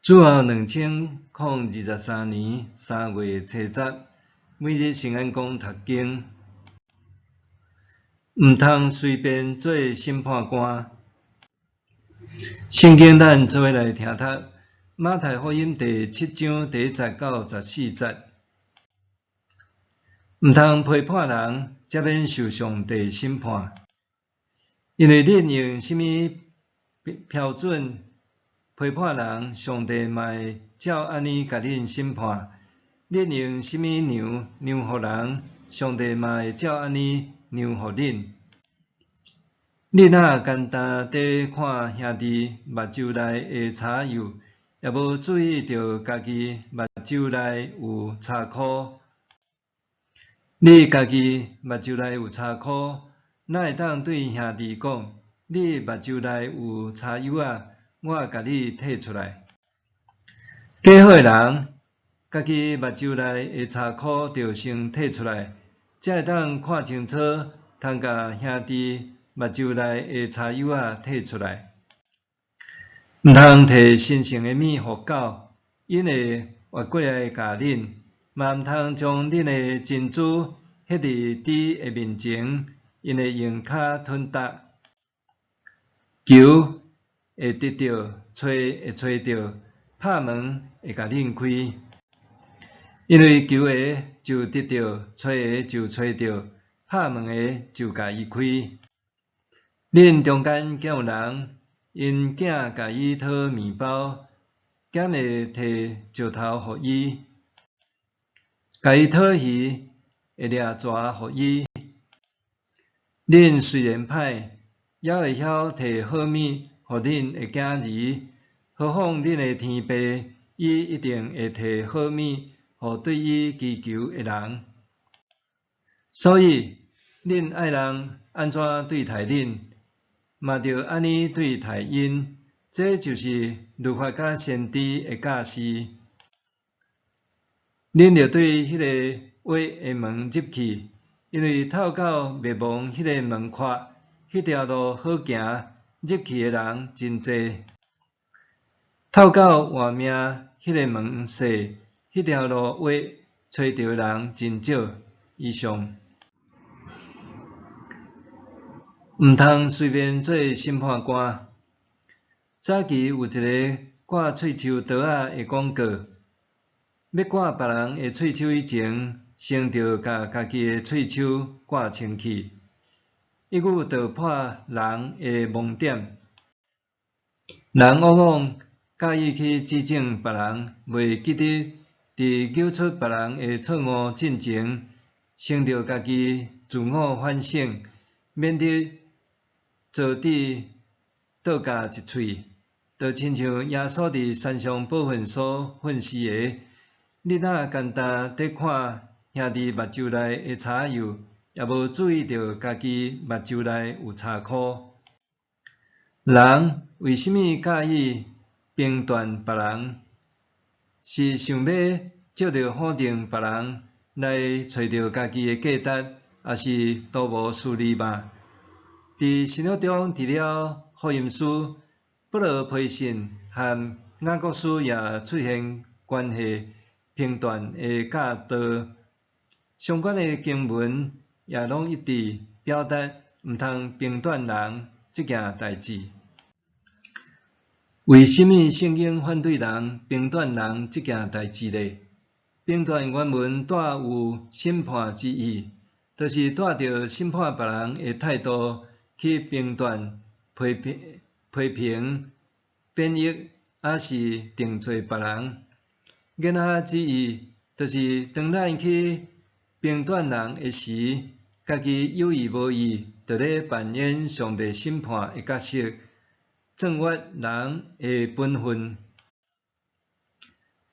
主后2023年3月初10，每日圣安宫读经，毋通随便做审判官。圣经咱做伙来听读，马太福音第7章第1节到14节。毋通批判人，才免受上帝审判。因为恁用什么标准批判人，上帝嘛会照安尼甲恁审判；恁用什么让互人，上帝嘛会照安尼让互恁。恁若简单地看兄弟目睭内的柴油，也无注意到家己目睭内有柴箍。你家己目睭内有柴箍，哪会当对兄弟讲：你目睭内有柴油啊？我甲你摕出来。假好人，家己目睭内的柴箍着先摕出来，才会当看清楚，通甲兄弟目睭内的柴油啊摕出来。毋通摕新鲜的米互狗，因会活过来咬恁；嘛毋通将恁的珍珠迄伫猪的面前，因会用骹吞踏。球会得到，吹会吹到，拍门会甲恁开。因为球的就得到，吹的就吹到，拍门的就甲伊开。恁中间敢有人因囝甲伊讨面包，敢会摕石头互伊？甲伊讨鱼，会掠蛇互伊？恁虽然歹，也会晓摕好米互恁的囝儿，何况恁的天父，伊一定会摕好米互对伊祈求的人。所以，恁爱人安怎对待恁，嘛着安尼对待因。这就是律法甲先知的教示。恁着对迄个话的门入去，因为透到灭亡迄个门槛，迄条路好行，入去的人真济；透到活命迄个门细，迄条路话找到的人真少。以上。毋通随便做审判官。早期有一个挂喙鬚刀仔的广告，要挂别人的喙鬚以前，先着甲家己的喙鬚挂清气，一语道破人的盲点。人往往介意去指正别人，袂记得伫揪出别人的错误进前，先着家己自我反省，免得做底倒加一喙。就亲像耶稣伫山上宝训所训示的，你若简单地看兄弟目睭内的柴油，也无注意到家己目睭内有柴箍。人为什么介意评断别人？是想要借着否定别人来找到家己的价值，还是图无私利吗？伫新约中，除了福音书、保罗批信和雅各书也出现关系评断的教导，相关的经文也拢一直表达毋通评断人这件代志。为什么圣经反对人评断人这件代志呢？评断原文带有审判之意，就是带着审判别人的态度去评断、批评、贬义，还是定罪别人。言下之意，就是当咱去评断人的时，家己有意无意，就咧扮演上帝审判的角色，正越人的本分。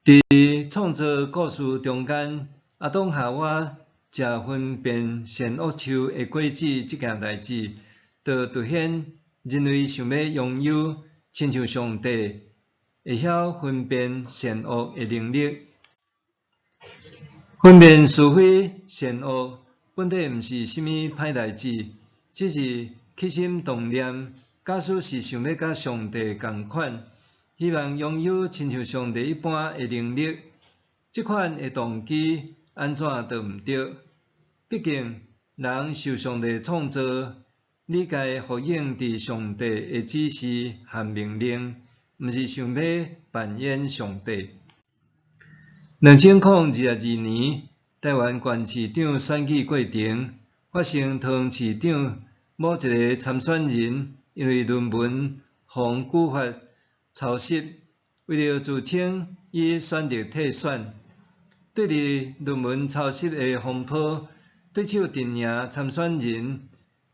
伫创造故事中间，亚当夏娃食分辨善恶树的果子这件代志，就凸显人类想要拥有亲像上帝会晓分辨善恶的能力。分辨是非善恶，本体毋是什么歹代志，只是起心动念，假使是想要甲上帝共款，希望拥有亲像上帝一般的能力。即款的动机安怎都毋对。毕竟人受上帝创造，你该回应伫上帝的指示和命令，毋是想要扮演上帝。2022年，台湾县市长选举过程发生桃园市长某一个参选人因为论文妨举法抄袭，为了自称已选择退选，对伫论文抄袭的风波对手阵营参选人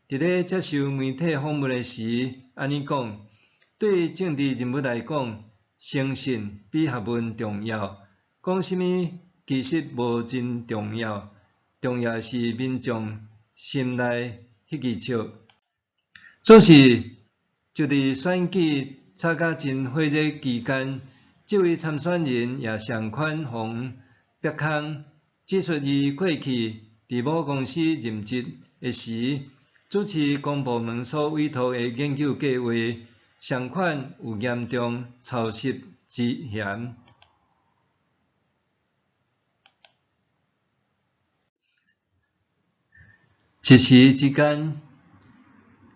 伫咧接受媒体访问的时安尼讲：对政治人物来讲，诚信比学问重要。讲什么其实无真重要，重要的是民众心内迄支笑。做事就伫选举吵甲真火热期间，这位参选人也上款防逼空，指出伊过去伫某公司任职的时，主持公部门所委托的研究计划，上款有严重抄袭之嫌。一时之间，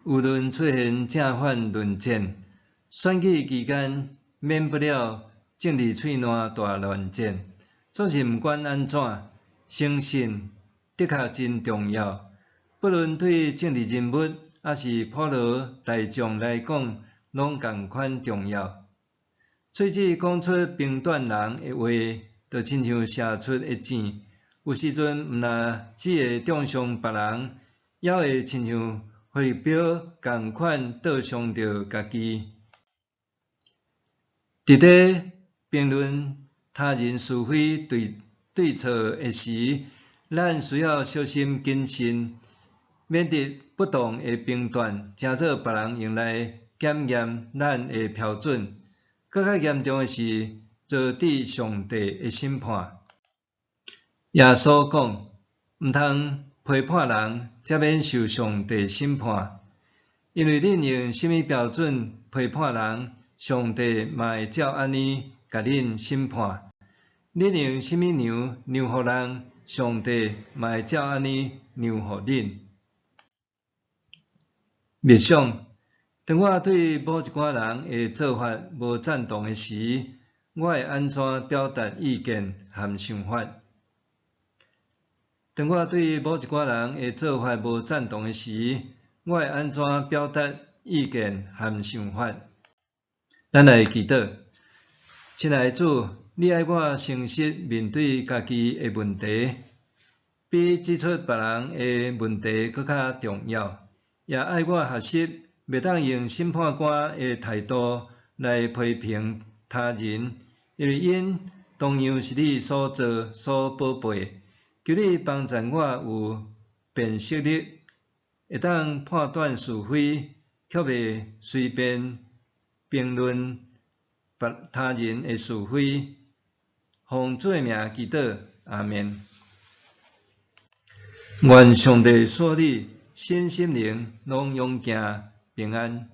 舆论出现正反论战，选举期间免不了政治喙烂大乱战。总是毋管安怎，诚信的确真重要。不论对政治人物还是普罗大众来讲，拢同款重要。喙齿讲出评断人的话，就亲像射出的箭，有时阵毋但只会中伤别人，也会亲像火力表同款倒伤着家己。伫咧评论他人是非对错的时，咱需要小心谨慎，免得不当的评断，成做别人用来检验咱的标准。更较严重的是，遭致上帝的审判。耶稣讲，毋通批判人，才免受上帝审判。因为恁用什么标准批判人，上帝嘛会照安尼甲恁审判。恁用什么让互人，上帝嘛会照安尼让互恁。默想，当我对某一寡人的做法无赞同的时，我会安怎表达意见和想法？当我对某一寡人的做法无赞同的时，我会安怎表达意见和想法？咱来祈祷，亲爱的主，你爱我诚实面对家己的问题，比指出别人的问题更较重要。也爱我学习，袂当用审判官的态度来批评他人，因为因同样是你所做、所宝贝。求你帮助我有辨识力，会当判断是非，却袂随便评论他人的是非。奉主的名祈祷，阿们。愿上帝赐你身心灵拢永行平安。